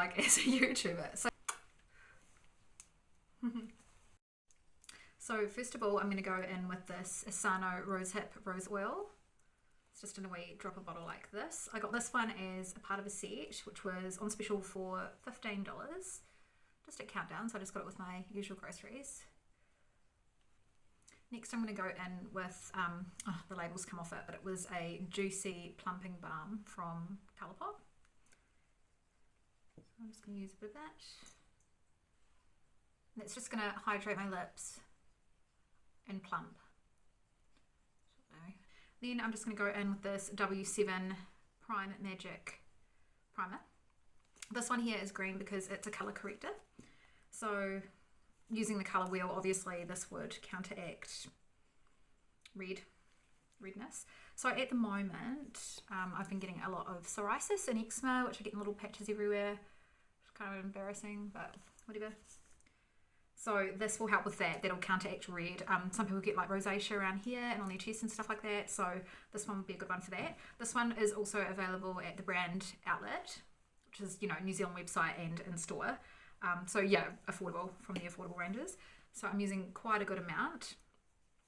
like as a YouTuber. So first of all, I'm going to go in with this Essano Rosehip Oil. It's just in a wee dropper bottle like this. I got this one as a part of a set, which was on special for $15, just at Countdown, so I just got it with my usual groceries. Next I'm going to go in with, the labels come off it, but it was a Juicy Plumping Balm from Colourpop. So I'm just going to use a bit of that. And it's just going to hydrate my lips and plump. Then I'm just going to go in with this W7 Prime Magic Primer. This one here is green because it's a colour corrector. So using the colour wheel, obviously this would counteract redness. So at the moment, I've been getting a lot of psoriasis and eczema, which are getting little patches everywhere. It's kind of embarrassing, but whatever. So this will help with that. That'll counteract red. Some people get like rosacea around here and on their chest and stuff like that. So this one would be a good one for that. This one is also available at the brand outlet, which is, you know, New Zealand website and in store. So yeah, affordable, from the affordable ranges. So I'm using quite a good amount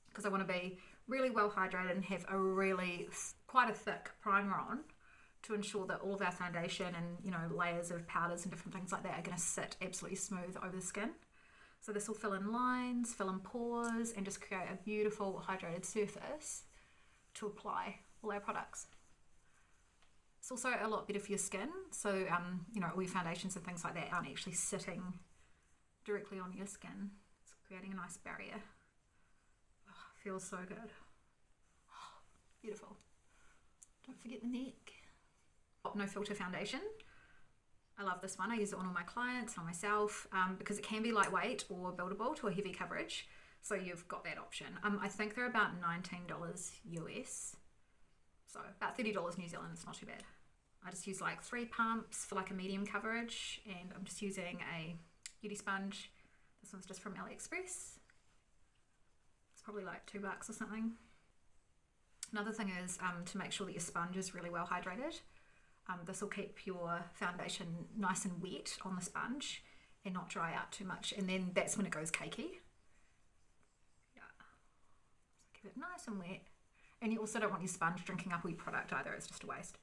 because I want to be really well hydrated and have a really quite a thick primer on to ensure that all of our foundation and, you know, layers of powders and different things like that are going to sit absolutely smooth over the skin. So this will fill in lines, fill in pores, and just create a beautiful hydrated surface to apply all our products. It's also a lot better for your skin. So, you know, all your foundations and things like that aren't actually sitting directly on your skin. It's creating a nice barrier. Oh, feels so good. Oh, beautiful. Don't forget the neck. No filter foundation. I love this one. I use it on all my clients, on myself, because it can be lightweight or buildable to a heavy coverage. So you've got that option. I think they're about $19 US. So about $30 New Zealand, it's not too bad. I just use like 3 pumps for like a medium coverage, and I'm just using a beauty sponge. This one's just from Aliexpress. It's probably like $2 or something. Another thing is to make sure that your sponge is really well hydrated. This will keep your foundation nice and wet on the sponge and not dry out too much, and then that's when it goes cakey. Yeah, so keep it nice and wet, and you also don't want your sponge drinking up all your product either, it's just a waste.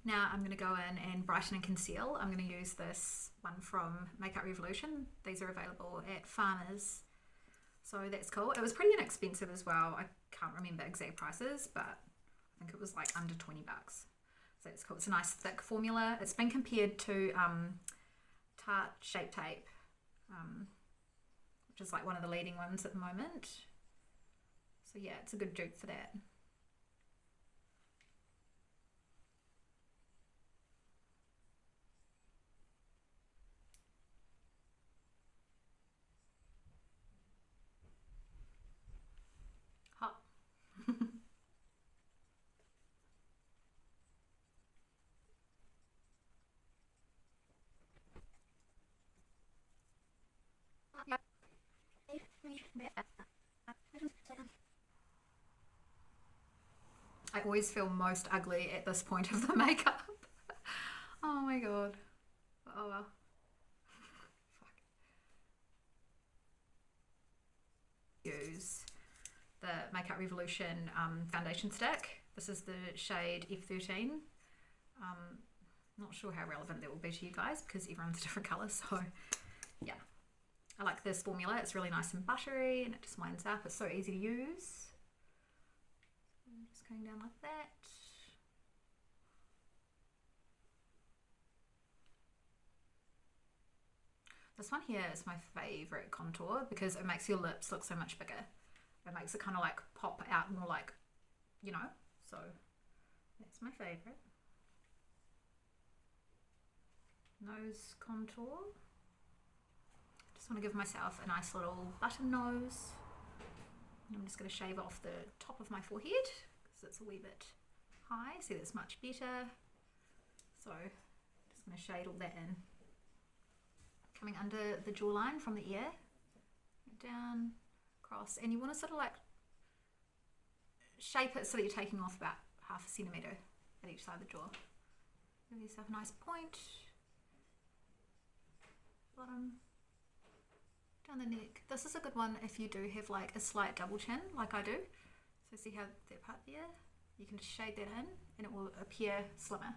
Now I'm going to go in and brighten and conceal. I'm going to use this one from Makeup Revolution. These are available at Farmers, so that's cool. It was pretty inexpensive as well. I can't remember exact prices, but I think it was like under $20. So it's cool. It's a nice thick formula. It's been compared to Tarte Shape Tape, which is like one of the leading ones at the moment. So yeah, it's a good dupe for that. Hot. I always feel most ugly at this point of the makeup. Oh my god. Oh well. Fuck. Use the Makeup Revolution foundation stick. This is the shade F13. Not sure how relevant that will be to you guys because everyone's a different colour, so yeah. I like this formula. It's really nice and buttery and it just winds up. It's so easy to use. I'm just going down like that. This one here is my favourite contour because it makes your lips look so much bigger. It makes it kind of like pop out more, like, you know, so that's my favourite. Nose contour. Just want to give myself a nice little button nose. And I'm just going to shave off the top of my forehead because it's a wee bit high. See, that's much better. So just going to shade all that in. Coming under the jawline from the ear, down, across, and you want to sort of like shape it so that you're taking off about 1/2 centimetre at each side of the jaw. Give yourself a nice point. Bottom. Down the neck. This is a good one if you do have like a slight double chin, like I do. So see how that part there? You can just shade that in and it will appear slimmer.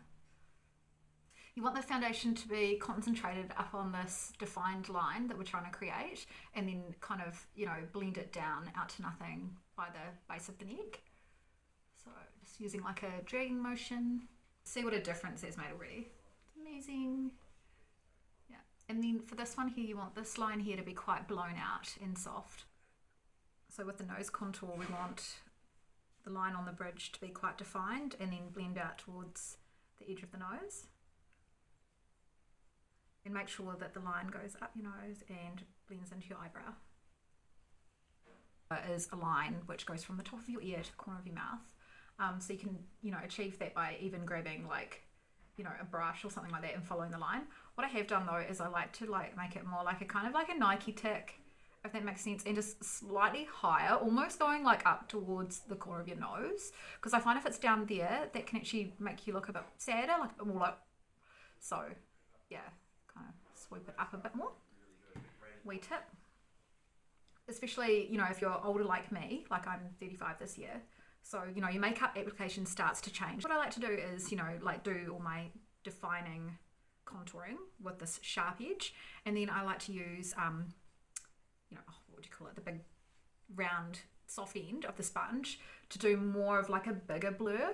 You want the foundation to be concentrated up on this defined line that we're trying to create, and then kind of, you know, blend it down out to nothing by the base of the neck. So just using like a dragging motion. See what a difference that's made already. It's amazing. Yeah. And then for this one here, you want this line here to be quite blown out and soft. So with the nose contour, we want the line on the bridge to be quite defined and then blend out towards the edge of the nose. And make sure that the line goes up your nose and blends into your eyebrow. Is a line which goes from the top of your ear to the corner of your mouth. So you can, you know, achieve that by even grabbing like, you know, a brush or something like that and following the line. What I have done though is I like to like make it more like a kind of like a Nike tick, if that makes sense, and just slightly higher, almost going like up towards the corner of your nose, because I find if it's down there, that can actually make you look a bit sadder, like a bit more like, so yeah. Kind of sweep it up a bit more. Wee tip. Especially, you know, if you're older like me, like I'm 35 this year, so, you know, your makeup application starts to change. What I like to do is, you know, like do all my defining contouring with this sharp edge, and then I like to use, you know, what would you call it, the big round soft end of the sponge to do more of like a bigger blur.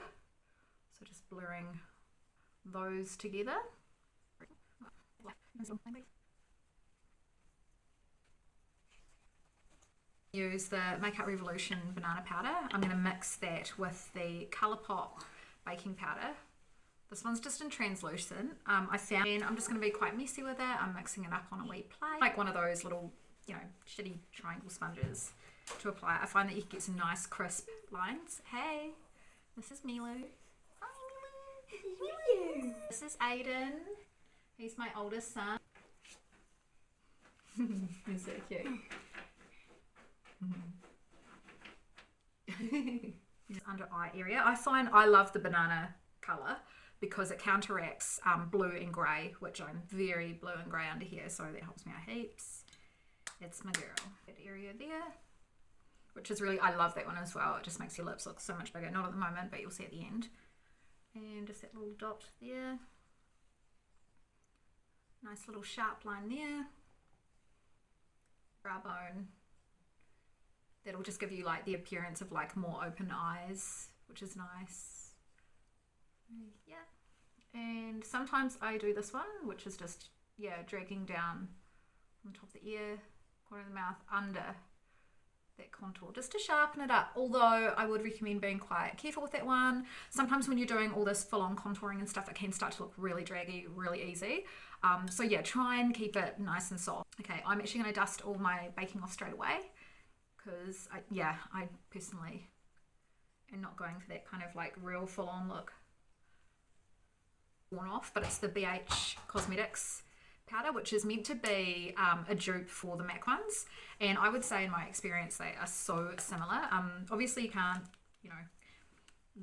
So just blurring those together. Use the Makeup Revolution banana powder. I'm going to mix that with the Colourpop baking powder. This one's just in translucent. I found, and I'm just going to be quite messy with it. I'm mixing it up on a wee plate, like one of those little, you know, shitty triangle sponges to apply. I find that you can get some nice crisp lines. Hey, this is Milu. Hi Milu. This is Aiden. He's my oldest son. He's so cute. Just under eye area. I find I love the banana colour because it counteracts blue and grey, which I'm very blue and grey under here, so that helps me out heaps. It's my girl. That area there, which is really, I love that one as well. It just makes your lips look so much bigger. Not at the moment, but you'll see at the end. And just that little dot there. Nice little sharp line there. Brow bone. That'll just give you like the appearance of like more open eyes, which is nice. Yeah. And sometimes I do this one, which is just, yeah, dragging down from the top of the ear, corner of the mouth, under that contour, just to sharpen it up. Although I would recommend being quite careful with that one. Sometimes when you're doing all this full-on contouring and stuff, it can start to look really draggy, really easy. So yeah, try and keep it nice and soft. Okay, I'm actually going to dust all my baking off straight away, because I personally am not going for that kind of like real full-on look. Worn off, but it's the BH Cosmetics powder, which is meant to be a dupe for the MAC ones, and I would say in my experience they are so similar. Obviously you can't, you know,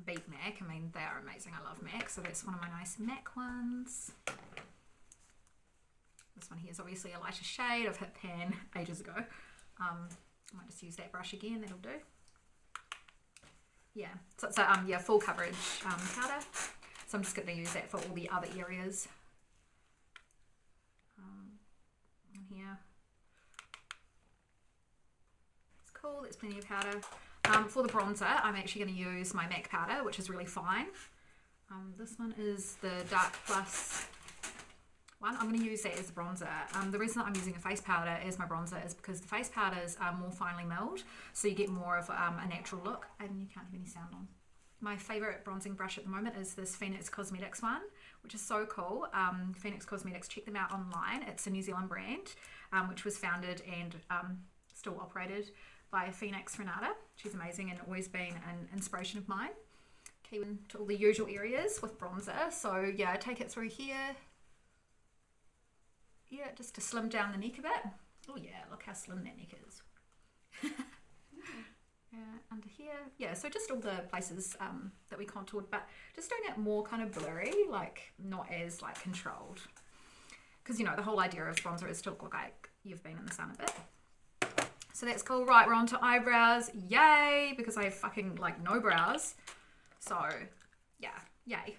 beat MAC. I mean, they are amazing. I love MAC, so that's one of my nice MAC ones. This one here is obviously a lighter shade. I've hit pan ages ago. I might just use that brush again, that'll do. Yeah, so it's a yeah, full coverage powder. So I'm just going to use that for all the other areas. In here. It's cool, there's plenty of powder. For the bronzer, I'm actually going to use my MAC powder, which is really fine. This one is the Dark Plus one. I'm going to use that as a bronzer. The reason that I'm using a face powder as my bronzer is because the face powders are more finely milled, so you get more of a natural look, and you can't have any sound on. My favourite bronzing brush at the moment is this Phoenix Cosmetics one, which is so cool. Phoenix Cosmetics, check them out online. It's a New Zealand brand, which was founded and still operated by Phoenix Renata. She's amazing and always been an inspiration of mine. Keep to all the usual areas with bronzer. So yeah, take it through here. Yeah, just to slim down the neck a bit. Oh yeah, look how slim that neck is. under here, yeah, so just all the places that we contoured, but just doing it more kind of blurry, like not as like controlled, because you know the whole idea of bronzer is to look like you've been in the sun a bit. So that's cool. Right, we're on to eyebrows. Yay, because I have fucking like no brows, so yeah, yay.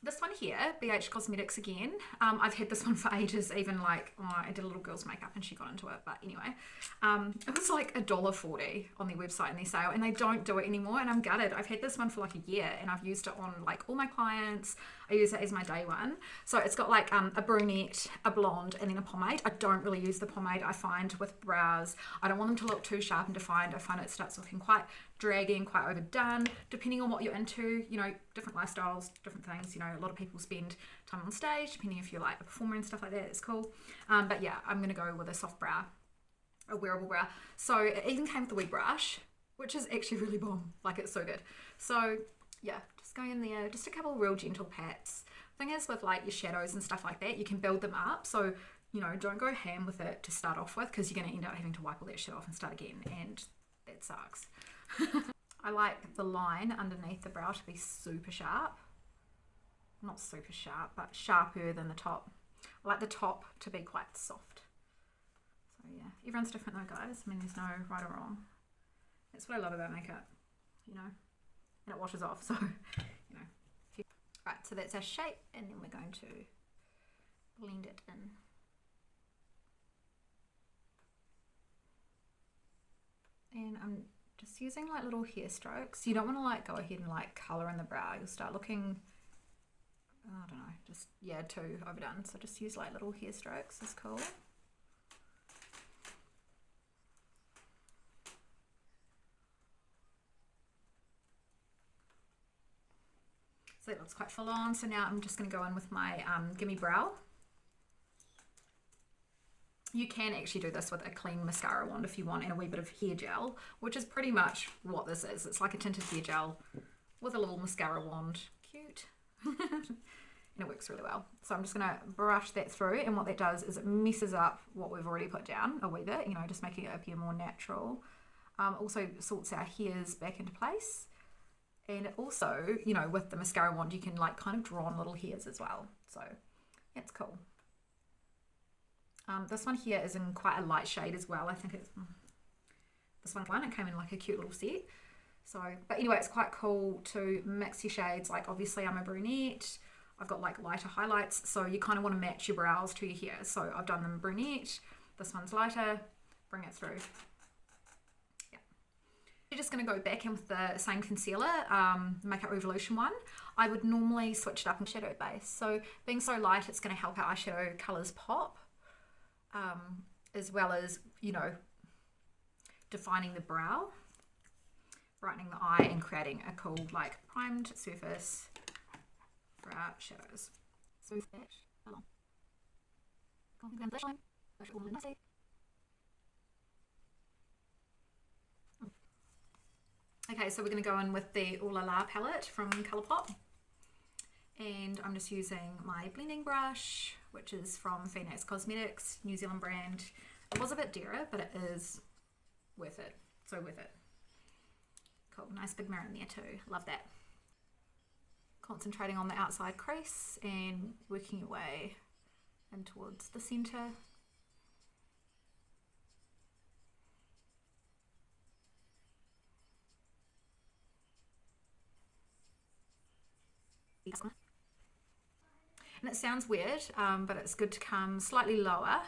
This one here, BH Cosmetics again. I've had this one for ages, even like, oh, I did a little girl's makeup and she got into it, but anyway. It was like $1.40 on their website in their sale, and they don't do it anymore, and I'm gutted. I've had this one for like a year, and I've used it on like all my clients. I use it as my day one. So it's got like a brunette, a blonde, and then a pomade. I don't really use the pomade, I find, with brows. I don't want them to look too sharp and defined. I find it starts looking quite draggy and quite overdone, depending on what you're into, you know, different lifestyles, different things. You know, a lot of people spend time on stage, depending if you're like a performer and stuff like that, it's cool. But yeah, I'm gonna go with a soft brow, a wearable brow. So it even came with the wee brush, which is actually really bomb, like it's so good. So yeah, just going in there, just a couple of real gentle pats. Thing is with like your shadows and stuff like that, you can build them up, so you know, don't go ham with it to start off with, because you're going to end up having to wipe all that shit off and start again, and that sucks. I like the line underneath the brow to be super sharp. Not super sharp, but sharper than the top. I like the top to be quite soft. So yeah, everyone's different though, guys. I mean, there's no right or wrong. That's what I love about makeup, you know, and it washes off, so, you know. Right, so that's our shape, and then we're going to blend it in. And I'm just using like little hair strokes. You don't want to like go ahead and like colour in the brow. You'll start looking, I don't know, just, yeah, too overdone. So just use like little hair strokes, is cool. So that looks quite full on. So now I'm just going to go in with my Gimme Brow. You can actually do this with a clean mascara wand if you want, and a wee bit of hair gel, which is pretty much what this is. It's like a tinted hair gel with a little mascara wand. Cute. And it works really well. So I'm just going to brush that through, and what that does is it messes up what we've already put down a wee bit, you know, just making it appear more natural. Also sorts our hairs back into place. And also, you know, with the mascara wand, you can like kind of draw on little hairs as well. So it's cool. This one here is in quite a light shade as well. I think it's this one. It came in like a cute little set. So, but anyway, it's quite cool to mix your shades. Like obviously I'm a brunette. I've got like lighter highlights. So you kind of want to match your brows to your hair. So I've done them brunette. This one's lighter. Bring it through. Yeah. You're just going to go back in with the same concealer, Makeup Revolution one. I would normally switch it up in shadow base. So being so light, it's going to help our eyeshadow colours pop. As well as, you know, defining the brow, brightening the eye, and creating a cool, like, primed surface for our shadows. So okay, so we're going to go in with the Lala palette from Colourpop. And I'm just using my blending brush, which is from Phoenix Cosmetics, New Zealand brand. It was a bit dearer, but it is worth it. So worth it. Cool, nice big mirror in there too. Love that. Concentrating on the outside crease and working your way in towards the centre. And it sounds weird, but it's good to come slightly lower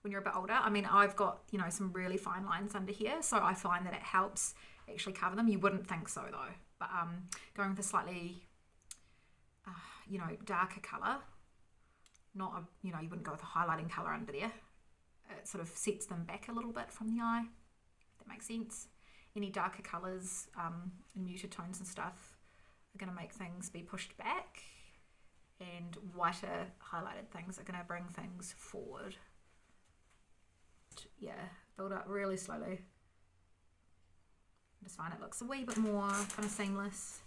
when you're a bit older. I mean, I've got, you know, some really fine lines under here, so I find that it helps actually cover them. You wouldn't think so though, but going with a slightly, you know, darker colour, not a, you know, you wouldn't go with a highlighting colour under there. It sort of sets them back a little bit from the eye, if that makes sense. Any darker colours and muted tones and stuff are going to make things be pushed back, and whiter highlighted things are going to bring things forward. Yeah, build up really slowly. I just find it looks a wee bit more kind of seamless.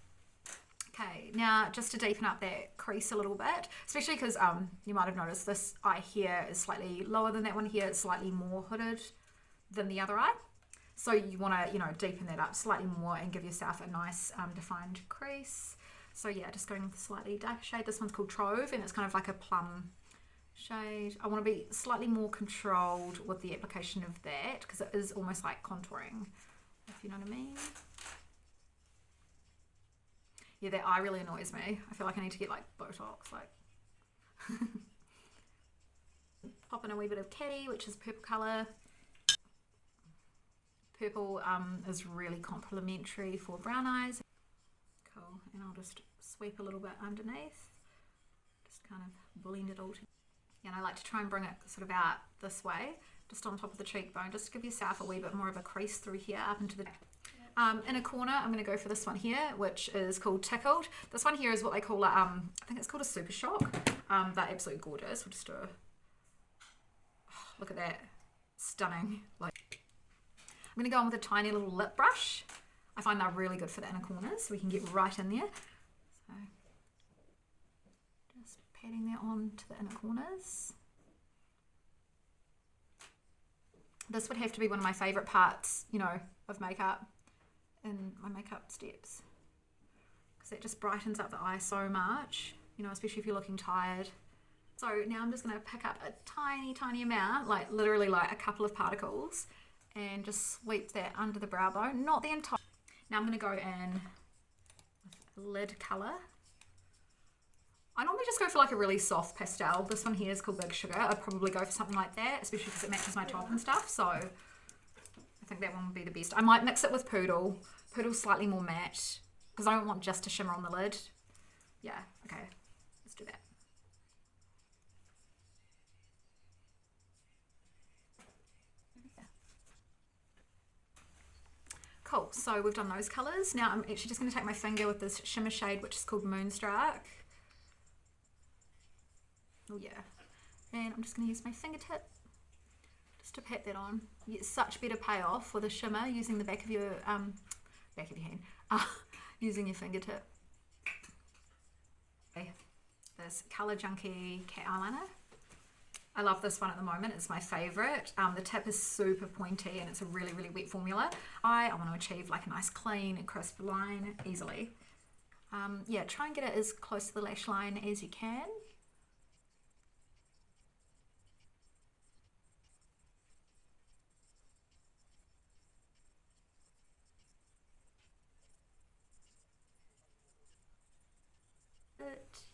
Okay, now just to deepen up that crease a little bit, especially because you might have noticed this eye here is slightly lower than that one here. It's slightly more hooded than the other eye. So you want to, you know, deepen that up slightly more and give yourself a nice defined crease. So yeah, just going with a slightly darker shade. This one's called Trove, and it's kind of like a plum shade. I want to be slightly more controlled with the application of that because it is almost like contouring, if you know what I mean. Yeah, that eye really annoys me. I feel like I need to get like Botox, like. Pop in a wee bit of Caddy, which is purple colour. Purple is really complementary for brown eyes. Cool, and I'll just sweep a little bit underneath. Just kind of blend it all together. And I like to try and bring it sort of out this way, just on top of the cheekbone, just to give yourself a wee bit more of a crease through here up into the inner corner. I'm going to go for this one here, which is called Tickled. This one here is what they call a, I think it's called a Super Shock. They're absolutely gorgeous. We'll just do a, look at that, stunning. Like, I'm going to go on with a tiny little lip brush. I find they're really good for the inner corners, so we can get right in there. So, just patting that on to the inner corners. This would have to be one of my favourite parts, you know, of makeup in my makeup steps, because it just brightens up the eye so much, you know, especially if you're looking tired. So now I'm just going to pick up a tiny amount, like literally like a couple of particles, and just sweep that under the brow bone, not the entire. Now I'm going to go in with lid colour. I normally just go for like a really soft pastel. This one here is called Big Sugar. I'd probably go for something like that, especially because it matches my top and stuff. So I think that one would be the best. I might mix it with Poodle. Poodle's slightly more matte because I don't want just a shimmer on the lid. Yeah, okay, let's do that. Cool, so we've done those colours. Now I'm actually just going to take my finger with this shimmer shade, which is called Moonstruck. Oh yeah, and I'm just going to use my fingertip just to pat that on. You get such better payoff with a shimmer using the back of your hand, using your fingertip. Okay. This Colour Junkie cat eyeliner. I love this one at the moment. It's my favourite. The tip is super pointy and it's a really wet formula. I want to achieve like a nice clean and crisp line easily. Yeah, try and get it as close to the lash line as you can.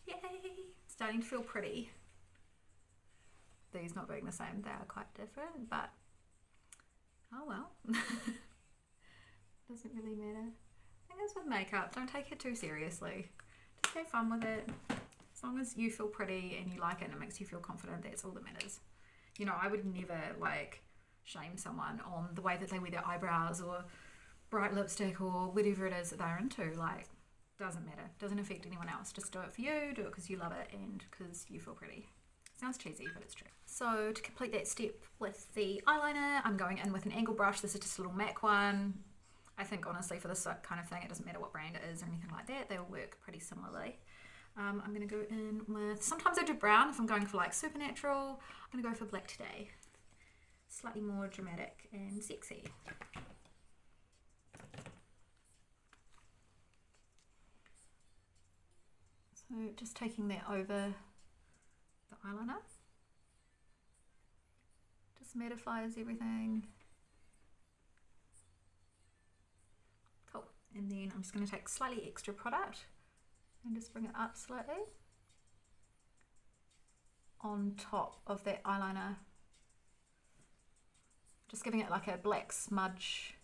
Yay! Starting to feel pretty. These not being the same, they are quite different, but oh well. Doesn't really matter. I think that's with makeup, don't take it too seriously. Just have fun with it. As long as you feel pretty and you like it and it makes you feel confident, that's all that matters. You know, I would never like shame someone on the way that they wear their eyebrows or bright lipstick or whatever it is that they're into. Like, doesn't matter, doesn't affect anyone else. Just do it for you, do it because you love it and because you feel pretty. Sounds cheesy, but it's true. So to complete that step with the eyeliner, I'm going in with an angle brush. This is just a little MAC one. I think honestly for this kind of thing, it doesn't matter what brand it is or anything like that. They all work pretty similarly. I'm going to go in with, sometimes I do brown if I'm going for like supernatural. I'm going to go for black today. Slightly more dramatic and sexy. So just taking that over the eyeliner. Just mattifies everything. Cool. And then I'm just going to take slightly extra product and just bring it up slightly on top of that eyeliner. Just giving it like a black smudge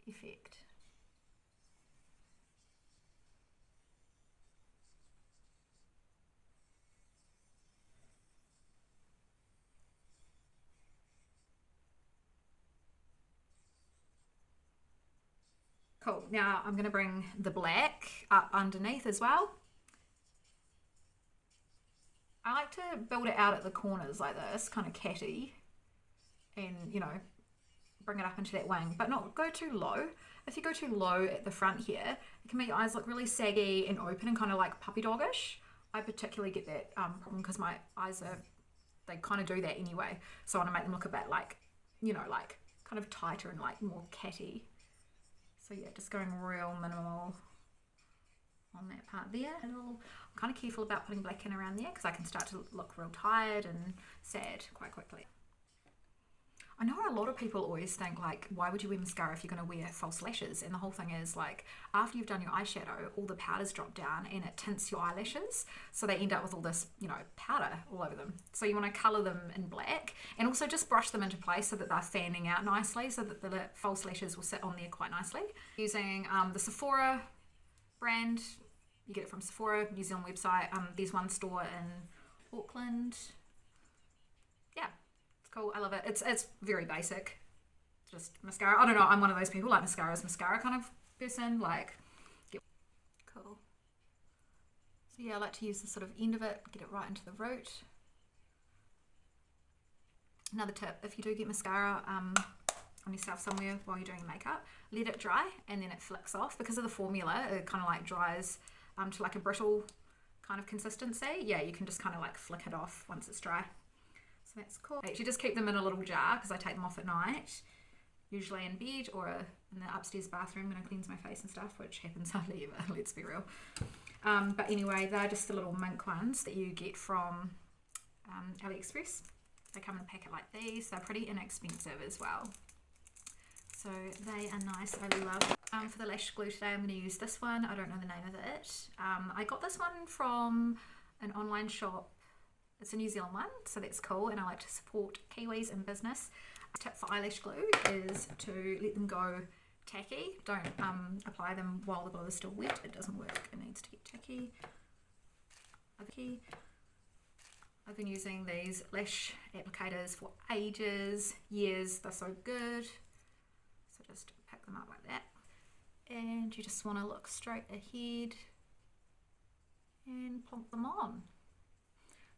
effect. Cool, now I'm going to bring the black up underneath as well. I like to build it out at the corners like this, kind of catty, and you know, bring it up into that wing, but not go too low. If you go too low at the front here, it can make your eyes look really saggy and open and kind of like puppy doggish. I particularly get that problem because my eyes are, they kind of do that anyway. So I want to make them look a bit like, you know, like kind of tighter and like more catty. So yeah, just going real minimal on that part there. I'm kind of careful about putting black in around there because I can start to look real tired and sad quite quickly. I know a lot of people always think like, why would you wear mascara if you're going to wear false lashes? And the whole thing is like, after you've done your eyeshadow, all the powders drop down and it tints your eyelashes. So they end up with all this, you know, powder all over them. So you want to colour them in black and also just brush them into place so that they're fanning out nicely so that the false lashes will sit on there quite nicely. Using the Sephora brand, you get it from Sephora, New Zealand website. There's one store in Auckland. Yeah. Cool, I love it. It's very basic, just mascara. I don't know, I'm one of those people like mascara kind of person, like, cool. So yeah, I like to use the sort of end of it, get it right into the root. Another tip, if you do get mascara on yourself somewhere while you're doing your makeup, let it dry and then it flicks off. Because of the formula, it kind of like dries to like a brittle kind of consistency. Yeah, you can just kind of like flick it off once it's dry. So that's cool. I actually just keep them in a little jar because I take them off at night, usually in bed or in the upstairs bathroom when I cleanse my face and stuff, which happens hardly ever, let's be real. But anyway, they're just the little Mink ones that you get from Aliexpress. They come in a packet like these. They're pretty inexpensive as well. So they are nice, I love. For the lash glue today, I'm going to use this one. I don't know the name of it. I got this one from an online shop. It's a New Zealand one, so that's cool, and I like to support Kiwis in business. A tip for eyelash glue is to let them go tacky. Don't apply them while the glue is still wet. It doesn't work. It needs to get tacky. I've been using these lash applicators for ages, years. They're so good. So just pick them up like that. And you just want to look straight ahead and plonk them on.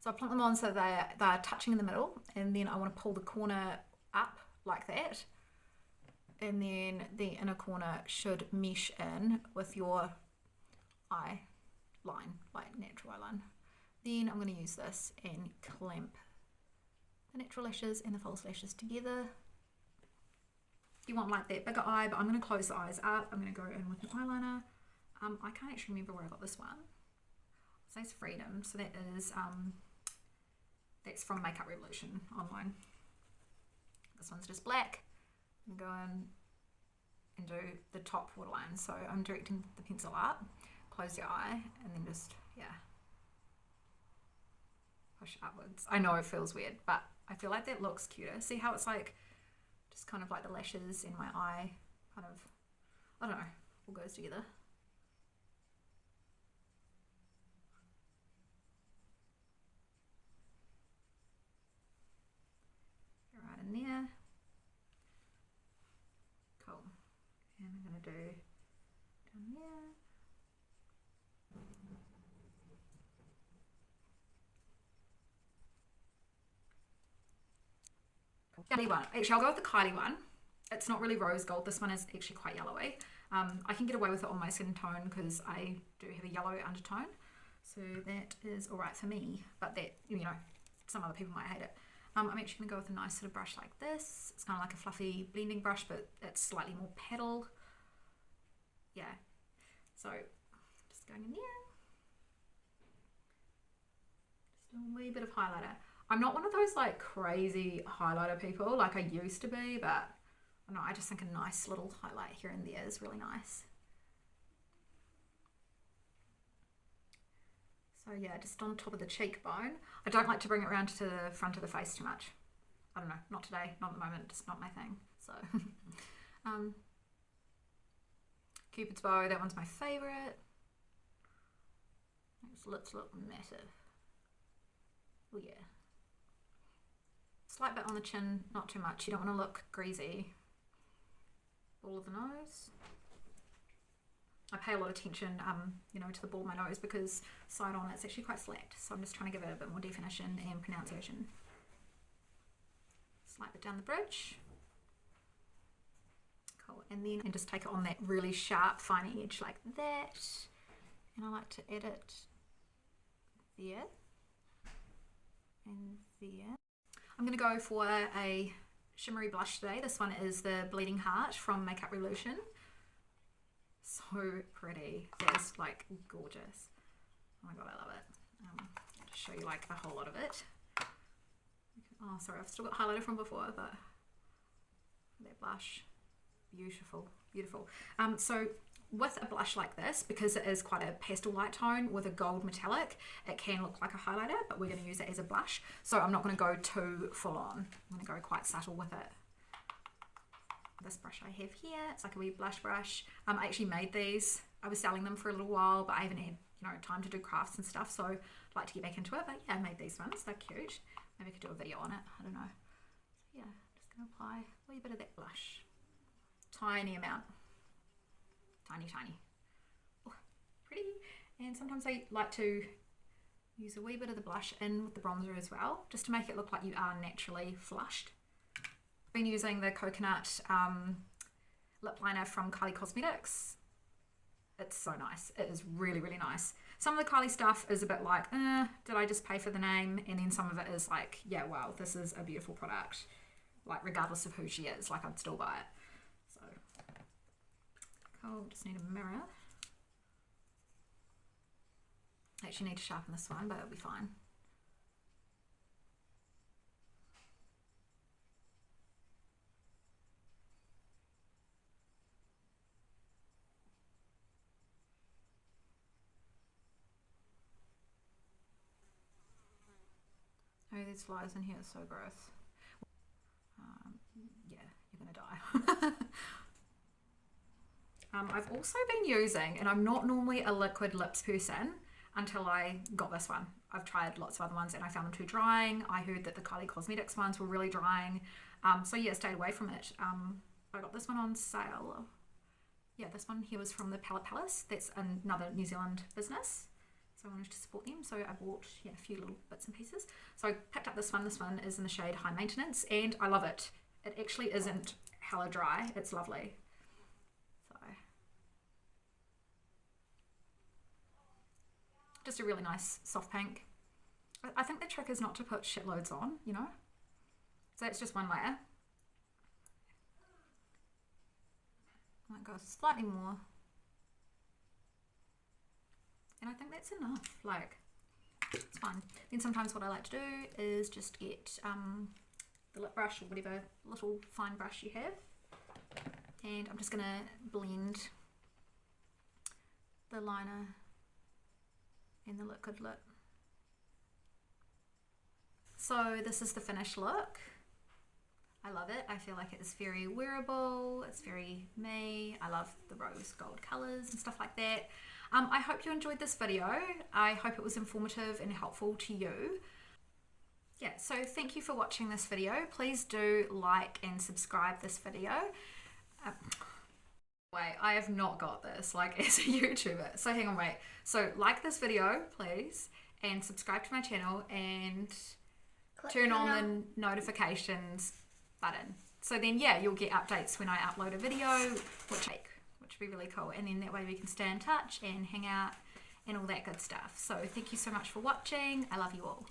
So I plonk them on so they're touching in the middle, and then I want to pull the corner up like that, and then the inner corner should mesh in with your eye line, like natural eye line. Then I'm going to use this and clamp the natural lashes and the false lashes together. You want like that bigger eye, but I'm going to close the eyes up. I'm going to go in with an eyeliner. I can't actually remember where I got this one. It says Freedom, so that is that's from Makeup Revolution online. This one's just black. I'm going to go in and do the top waterline. So I'm directing the pencil up, close your eye, and then just, yeah, push upwards. I know it feels weird, but I feel like that looks cuter. See how it's like, just kind of like the lashes in my eye, kind of, I don't know, all goes together. Right in there. Cool. And I'm going to do down there. Kylie one. Actually, I'll go with the Kylie one. It's not really rose gold. This one is actually quite yellowy. I can get away with it on my skin tone because I do have a yellow undertone. So that is alright for me. But that, you know, some other people might hate it. I'm actually going to go with a nice sort of brush like this. It's kind of like a fluffy blending brush, but it's slightly more paddle. Yeah. So, just going in there. Just a wee bit of highlighter. I'm not one of those like crazy highlighter people like I used to be, but I don't know, I just think a nice little highlight here and there is really nice. So yeah, just on top of the cheekbone. I don't like to bring it around to the front of the face too much. I don't know, not today, not at the moment, just not my thing. So, Cupid's bow, that one's my favourite. Its lips look massive. Oh yeah. Slight bit on the chin, not too much. You don't want to look greasy. Ball of the nose. I pay a lot of attention, you know, to the ball of my nose because side on it's actually quite flat. So I'm just trying to give it a bit more definition and pronunciation. Slight bit down the bridge. Cool. And then just take it on that really sharp, fine edge like that. And I like to add it there and there. I'm going to go for a shimmery blush today. This one is the Bleeding Heart from Makeup Revolution. So pretty. That is like gorgeous. Oh my god, I love it. I'll just show you like a whole lot of it. Oh, sorry, I've still got highlighter from before, but that blush, beautiful, beautiful. So with a blush like this, because it is quite a pastel light tone with a gold metallic, it can look like a highlighter, but we're going to use it as a blush. So I'm not going to go too full on. I'm going to go quite subtle with it. This brush I have here, it's like a wee blush brush. I actually made these. I was selling them for a little while, but I haven't had, you know, time to do crafts and stuff, so I'd like to get back into it. But yeah, I made these ones. They're cute. Maybe I could do a video on it. I don't know. So yeah, just going to apply a wee bit of that blush. Tiny amount. Tiny, tiny. Oh, pretty. And sometimes I like to use a wee bit of the blush in with the bronzer as well, just to make it look like you are naturally flushed. I've been using the Coconut lip liner from Kylie Cosmetics. It's so nice. It is really, really nice. Some of the Kylie stuff is a bit like, did I just pay for the name? And then some of it is like, yeah, wow, this is a beautiful product. Like, regardless of who she is, like, I'd still buy it. So, cool. Just need a mirror. I actually need to sharpen this one, but it'll be fine. Oh, there's flies in here, it's so gross. Yeah, you're gonna die. I've also been using, and I'm not normally a liquid lips person until I got this one. I've tried lots of other ones and I found them too drying. I heard that the Kylie Cosmetics ones were really drying. So yeah, stayed away from it. I got this one on sale. Yeah, this one here was from the Palette Palace. That's another New Zealand business. So I wanted to support them, so I bought a few little bits and pieces. So I picked up this one. This one is in the shade High Maintenance, and I love it. It actually isn't hella dry. It's lovely. So just a really nice soft pink. I think the trick is not to put shitloads on, you know. So it's just one layer. I might go slightly more. And I think that's enough, like, it's fine. Then sometimes what I like to do is just get the lip brush or whatever little fine brush you have, and I'm just going to blend the liner and the liquid lip. So this is the finished look. I love it. I feel like it is very wearable. It's very me. I love the rose gold colors and stuff like that. I hope you enjoyed this video. I hope it was informative and helpful to you. Yeah, so thank you for watching this video. Please do like and subscribe this video. Wait, I have not got this, like, as a YouTuber. So hang on, wait. So like this video, please, and subscribe to my channel, and turn on the notifications button. So then, yeah, you'll get updates when I upload a video, which would be really cool. And then that way we can stay in touch and hang out and all that good stuff. So thank you so much for watching. I love you all.